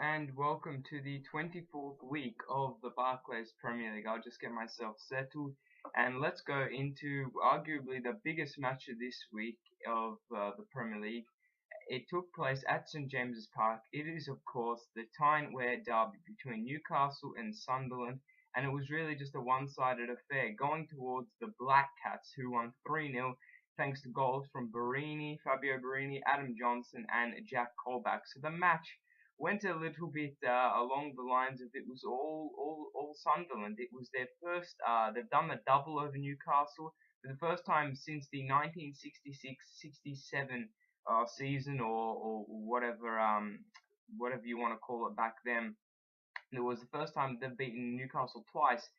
and welcome to the 24th week of the Barclays Premier League. I'll just get myself settled and let's go into arguably the biggest match of this week of the Premier League. It took place at St James's Park. It is, of course, the Tyne-Wear derby between Newcastle and Sunderland, and it was really just a one-sided affair going towards the Black Cats, who won 3-0 thanks to goals from Fabio Barini, Adam Johnson, and Jack Colback. So the match went a little bit along the lines of it was all Sunderland. It was their first, they've done the double over Newcastle for the first time since the 1966-67 season or whatever you want to call it back then. It was the first time they've beaten Newcastle twice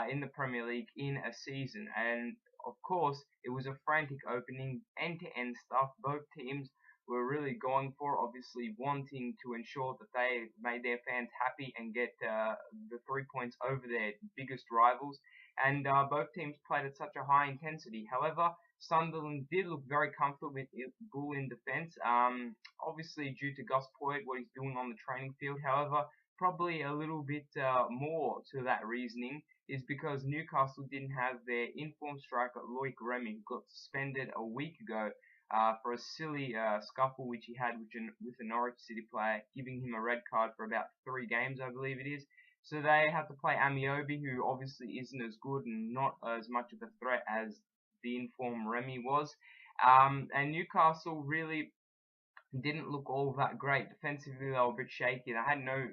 in the Premier League in a season, and of course it was a frantic opening, end-to-end stuff. Both teams were really going for, obviously wanting to ensure that they made their fans happy and get the 3 points over their biggest rivals. And both teams played at such a high intensity. However, Sunderland did look very comfortable with Bull in defence, obviously due to Gus Poyet, what he's doing on the training field. However, probably a little bit more to that reasoning is because Newcastle didn't have their informed striker Loic Remy, who got suspended a week ago for a silly scuffle which he had with a Norwich City player, giving him a red card for about 3 games, I believe it is. So they had to play Amiobi, who obviously isn't as good and not as much of a threat as the informed Remy was. And Newcastle really didn't look all that great. Defensively, they were a bit shaky. They had no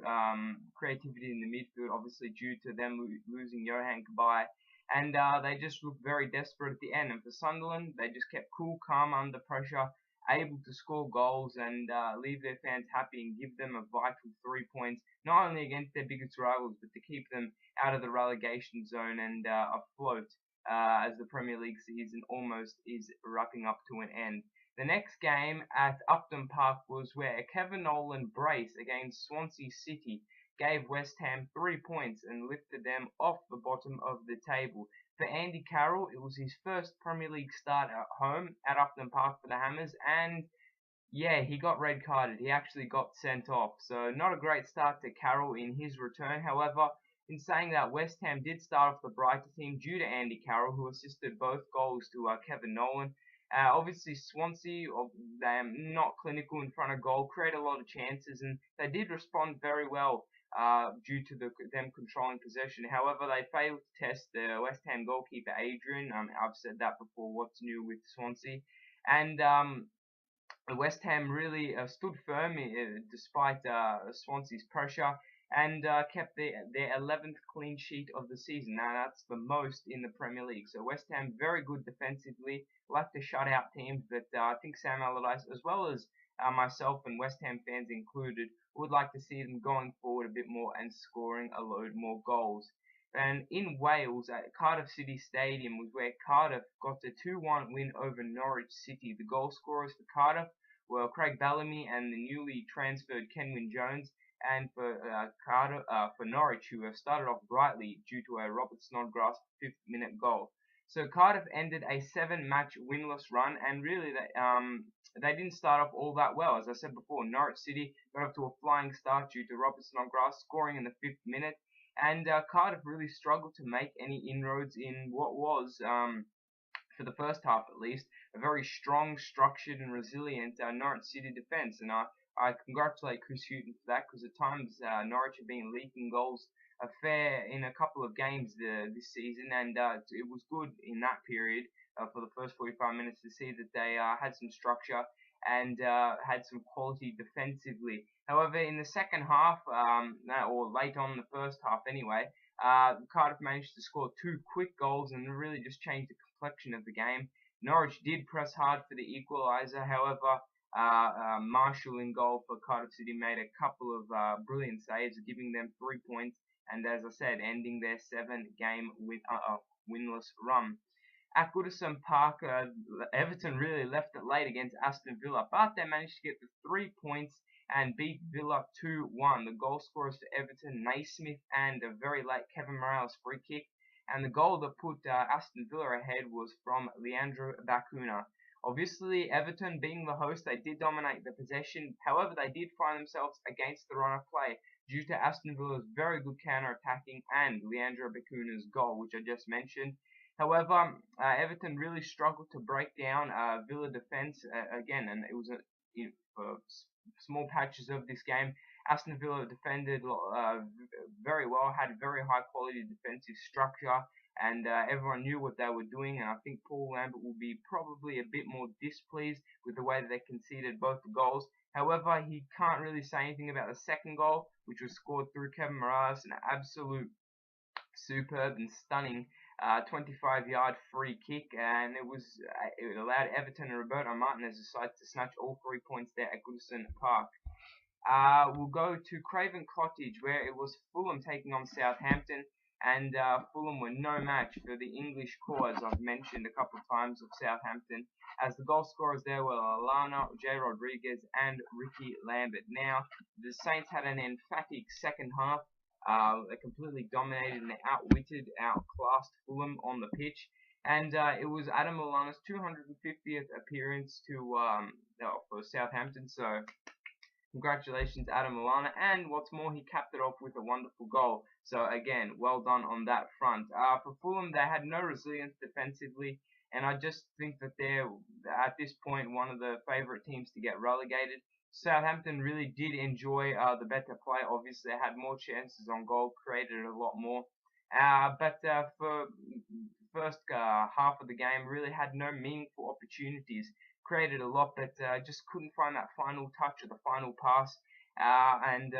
creativity in the midfield, obviously due to them losing Johan Cabaye. And they just looked very desperate at the end. And for Sunderland, they just kept cool, calm under pressure, able to score goals and leave their fans happy and give them a vital 3 points, not only against their biggest rivals, but to keep them out of the relegation zone and afloat as the Premier League season almost is wrapping up to an end. The next game at Upton Park was where a Kevin Nolan brace against Swansea City gave West Ham 3 points and lifted them off the bottom of the table. For Andy Carroll, it was his first Premier League start at home at Upton Park for the Hammers, and yeah, he got red carded. He actually got sent off. So not a great start to Carroll in his return. However, in saying that, West Ham did start off the brighter team due to Andy Carroll, who assisted both goals to Kevin Nolan. Obviously, Swansea, they're not clinical in front of goal, create a lot of chances, and they did respond very well due to them controlling possession. However, they failed to test the West Ham goalkeeper, Adrian. I've said that before, what's new with Swansea. And West Ham really stood firm despite Swansea's pressure and kept their 11th clean sheet of the season. Now that's the most in the Premier League. So West Ham very good defensively, like to shut out teams, but I think Sam Allardyce, as well as myself and West Ham fans included, would like to see them going forward a bit more and scoring a load more goals. And in Wales, at Cardiff City Stadium, was where Cardiff got a 2-1 win over Norwich City. The goal scorers for Cardiff were Craig Bellamy and the newly transferred Kenwyne Jones. And for for Norwich, who have started off brightly due to a Robert Snodgrass 5th-minute goal. So Cardiff ended a 7-match winless run, and really they didn't start off all that well. As I said before, Norwich City got off to a flying start due to Robert Snodgrass scoring in the 5th minute, and Cardiff really struggled to make any inroads in what was, for the first half at least, a very strong, structured and resilient Norwich City defence. And I congratulate Chris Hughton for that, because at times Norwich have been leaking goals in a couple of games this season, and it was good in that period for the first 45 minutes to see that they had some structure and had some quality defensively. However, in the second half, or late on in the first half anyway, Cardiff managed to score 2 quick goals and really just changed the complexion of the game. Norwich did press hard for the equaliser. However, Marshall in goal for Cardiff City made a couple of brilliant saves, giving them 3 points, and as I said, ending their 7-game winless run. At Goodison Park, Everton really left it late against Aston Villa, but they managed to get the 3 points and beat Villa 2-1. The goal scorers for Everton, Naismith and a very late Kevin Morales free kick, and the goal that put Aston Villa ahead was from Leandro Bacuna. Obviously, Everton being the host, they did dominate the possession. However, they did find themselves against the run of play due to Aston Villa's very good counter-attacking and Leandro Bacuna's goal, which I just mentioned. However, Everton really struggled to break down Villa defence again, and it was for small patches of this game. Aston Villa defended very well, had very high quality defensive structure, and everyone knew what they were doing. And I think Paul Lambert will be probably a bit more displeased with the way that they conceded both the goals. However, he can't really say anything about the second goal, which was scored through Kevin Morales, an absolute superb and stunning 25-yard free kick, and it allowed Everton and Roberto Martinez's side to snatch all 3 points there at Goodison Park. We'll go to Craven Cottage, where it was Fulham taking on Southampton, and Fulham were no match for the English core, as I've mentioned a couple of times, of Southampton, as the goal scorers there were Lallana, Jay Rodriguez, and Ricky Lambert. Now, the Saints had an emphatic second half. They completely dominated and outwitted, outclassed Fulham on the pitch. And it was Adam Lallana's 250th appearance for Southampton, so congratulations, Adam Lallana, and what's more, he capped it off with a wonderful goal. So again, well done on that front. For Fulham, they had no resilience defensively, and I just think that they're, at this point, one of the favourite teams to get relegated. Southampton really did enjoy the better play. Obviously, they had more chances on goal, created a lot more. But for first half of the game, really had no meaningful opportunities. Created a lot, but just couldn't find that final touch or the final pass. And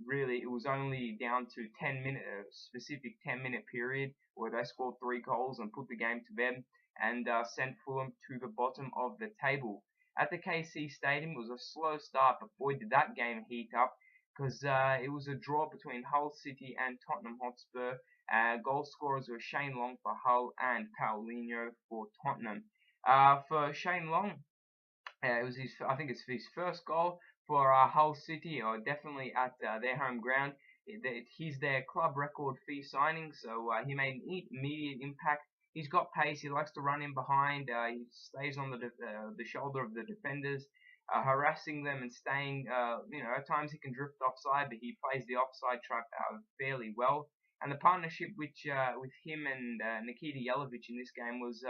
really, it was only down to 10-minute, specific 10-minute period where they scored 3 goals and put the game to bed and sent Fulham to the bottom of the table. At the KC Stadium, it was a slow start, but boy, did that game heat up, because it was a draw between Hull City and Tottenham Hotspur. Goal scorers were Shane Long for Hull and Paulinho for Tottenham. For Shane Long, it was I think it's his first goal for Hull City, or definitely at their home ground. He's their club record fee signing, so he made an immediate impact. He's got pace. He likes to run in behind. He stays on the shoulder of the defenders, harassing them and staying. At times he can drift offside, but he plays the offside trap fairly well. And the partnership with him and Nikita Jelavic in this game was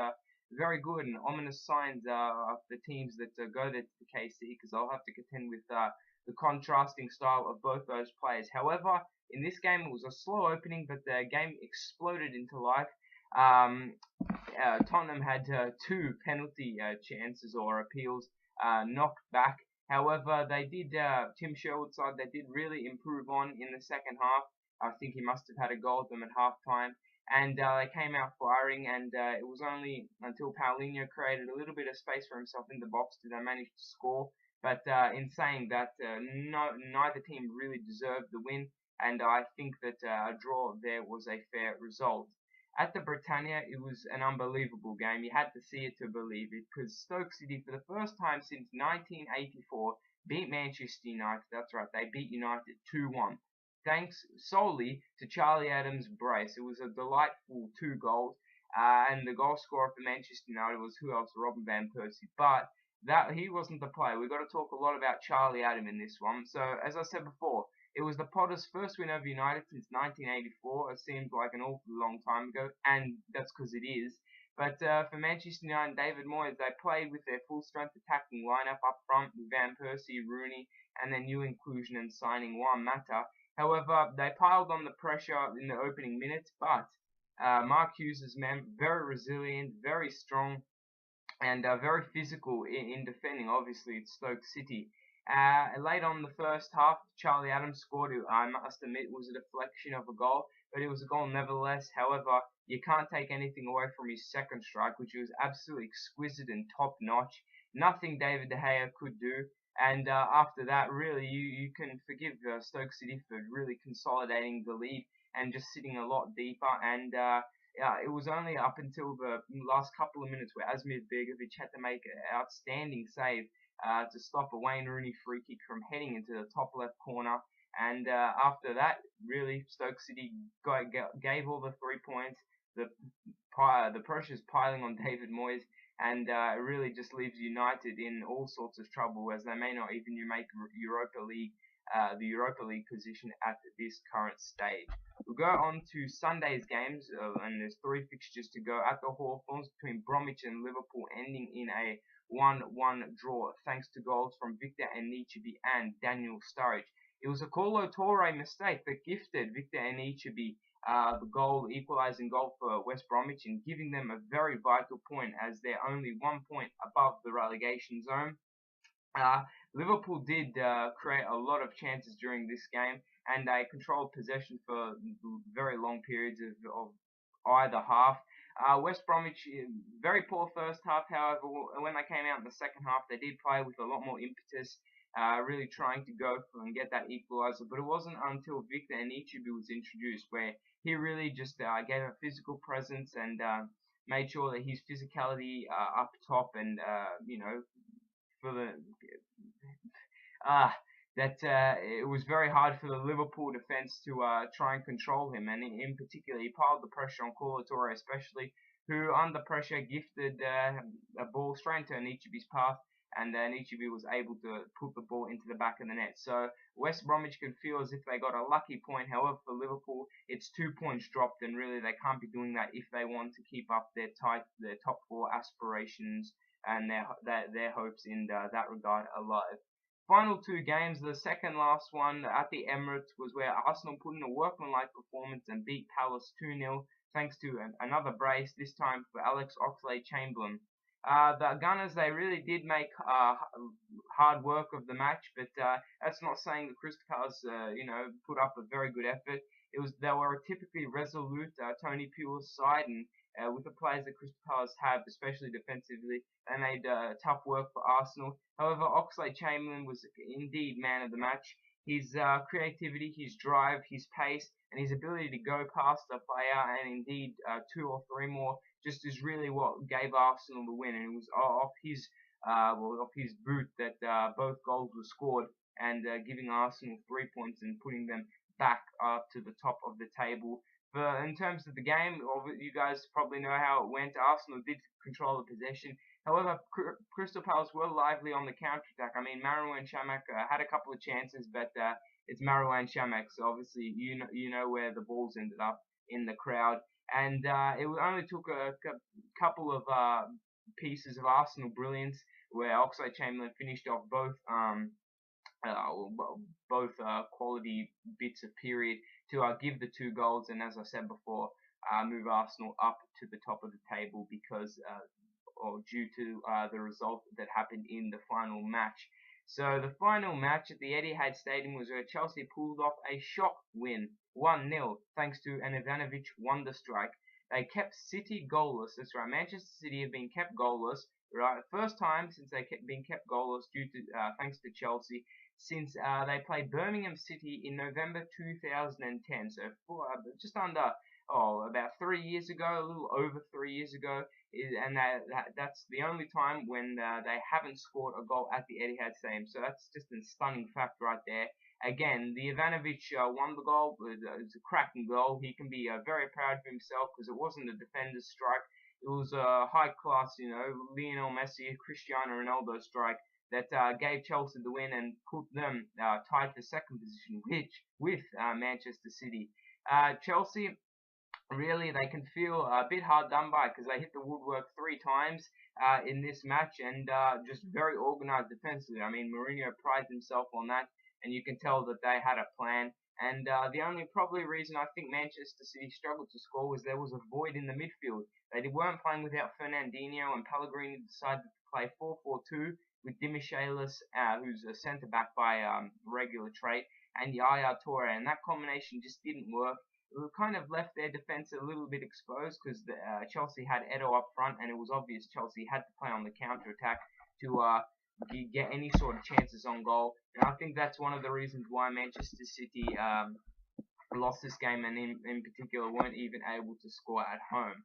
very good, and ominous signs of the teams that go there to the KC, because they'll have to contend with the contrasting style of both those players. However, in this game it was a slow opening, but the game exploded into life. Tottenham had 2 penalty chances or appeals knocked back. However, they did, Tim Sherwood's side, they did really improve on in the second half. I think he must have had a goal at them at half time. And they came out firing, and it was only until Paulinho created a little bit of space for himself in the box did they manage to score. But in saying that, neither team really deserved the win, and I think that a draw there was a fair result. At the Britannia, it was an unbelievable game. You had to see it to believe it, because Stoke City, for the first time since 1984, beat Manchester United. That's right, they beat United 2-1. Thanks solely to Charlie Adams' brace. It was a delightful 2 goals, and the goal scorer for Manchester United was who else? Robin van Persie. But he wasn't the player. We've got to talk a lot about Charlie Adam in this one. So, as I said before, it was the Potters' first win over United since 1984. It seems like an awful long time ago, and that's because it is. But for Manchester United and David Moyes, they played with their full-strength attacking lineup up front with Van Persie, Rooney, and their new inclusion and signing Juan Mata. However, they piled on the pressure in the opening minutes, but Mark Hughes' men, very resilient, very strong, and very physical in defending. Obviously, it's Stoke City. Late on the first half, Charlie Adams scored, who I must admit was a deflection of a goal, but it was a goal nevertheless. However, you can't take anything away from his second strike, which was absolutely exquisite and top-notch. Nothing David De Gea could do. And after that, really, you can forgive Stoke City for really consolidating the lead and just sitting a lot deeper. And it was only up until the last couple of minutes where Asmir Begovic had to make an outstanding save to stop a Wayne Rooney free kick from heading into the top left corner. And after that, really, Stoke City gave all the 3 points. The pressure's piling on David Moyes. and it really just leaves United in all sorts of trouble, as they may not even make the Europa League position at this current stage. We'll go on to Sunday's games, and there's 3 fixtures to go at the Hawthorns between Bromwich and Liverpool, ending in a 1-1 draw, thanks to goals from Victor Anichebe and Daniel Sturridge. It was a Kolo Toure mistake that gifted Victor Anichebe the equalising goal for West Bromwich, and giving them a very vital point, as they're only 1 point above the relegation zone. Liverpool did create a lot of chances during this game, and they controlled possession for very long periods of either half. West Bromwich, very poor first half, however, when they came out in the second half, they did play with a lot more impetus, really trying to go for and get that equaliser. But it wasn't until Victor Anichebe was introduced where he really just gave a physical presence and made sure that his physicality up top, and for the it was very hard for the Liverpool defence to try and control him, and in particular he piled the pressure on Kolo Toure especially, who under pressure gifted a ball straight into Anichebe's path, and Anichebe was able to put the ball into the back of the net. So West Bromwich could feel as if they got a lucky point. However, for Liverpool, it's 2 points dropped, and really they can't be doing that if they want to keep up their top 4 aspirations and their hopes in that regard alive. Final 2 games, the second last one at the Emirates was where Arsenal put in a workmanlike performance and beat Palace 2-0, thanks to another brace, this time for Alex Oxlade-Chamberlain. The Gunners, they really did make hard work of the match, but that's not saying the Crystal Palace, put up a very good effort. They were a typically resolute Tony Pulis side, and with the players that Crystal Palace have, especially defensively, they made tough work for Arsenal. However, Oxlade-Chamberlain was indeed man of the match. His creativity, his drive, his pace, and his ability to go past a player, and indeed 2 or 3 more, just is really what gave Arsenal the win. And it was off his boot that both goals were scored, and giving Arsenal 3 points and putting them back up to the top of the table. But in terms of the game, you guys probably know how it went. Arsenal did control the possession. However, Crystal Palace were lively on the counter-attack. I mean, Marouane Chamakh had a couple of chances, but it's Marouane Chamakh, so obviously you know where the balls ended up, in the crowd. And it only took a couple of pieces of Arsenal brilliance, where Oxlade-Chamberlain finished off both quality bits of period to give the 2 goals, and as I said before, move Arsenal up to the top of the table because or due to the result that happened in the final match. So the final match at the Etihad Stadium was where Chelsea pulled off a shock win, 1-0, thanks to an Ivanovic wonder strike. They kept City goalless. That's right, Manchester City have been kept goalless, right? First time since they've been kept goalless thanks to Chelsea, since they played Birmingham City in November 2010. So just under, about 3 years ago, a little over 3 years ago, and that's the only time when they haven't scored a goal at the Etihad Stadium. So that's just a stunning fact right there. Again, the Ivanovic won the goal. It was a cracking goal. He can be very proud of himself because it wasn't a defender's strike. It was a high-class, Lionel Messi, Cristiano Ronaldo strike that gave Chelsea the win and put them tied for second position with Manchester City. Chelsea, really, they can feel a bit hard done by because they hit the woodwork 3 times in this match, and just very organised defensively. I mean, Mourinho prides himself on that, and you can tell that they had a plan. And the only probably reason I think Manchester City struggled to score was there was a void in the midfield. They weren't playing without Fernandinho, and Pellegrini decided to play 4-4-2 with Dimichelis, who's a centre-back by regular trait, and Yaya Toure, and that combination just didn't work. It kind of left their defence a little bit exposed because Chelsea had Edo up front, and it was obvious Chelsea had to play on the counter-attack to get any sort of chances on goal. And I think that's one of the reasons why Manchester City lost this game, and in particular weren't even able to score at home.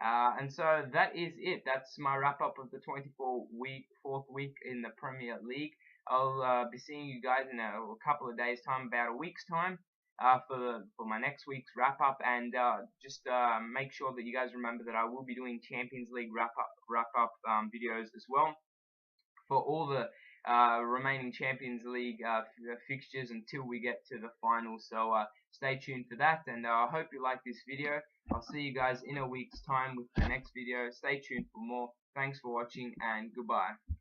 And so that is it. That's my wrap-up of the 4th week in the Premier League. I'll be seeing you guys in a couple of days' time, about a week's time. for my next week's wrap up, and just make sure that you guys remember that I will be doing Champions League wrap up videos as well for all the remaining Champions League fixtures until we get to the final. So stay tuned for that, and I hope you like this video. I'll see you guys in a week's time with the next video. Stay tuned for more. Thanks for watching, and goodbye.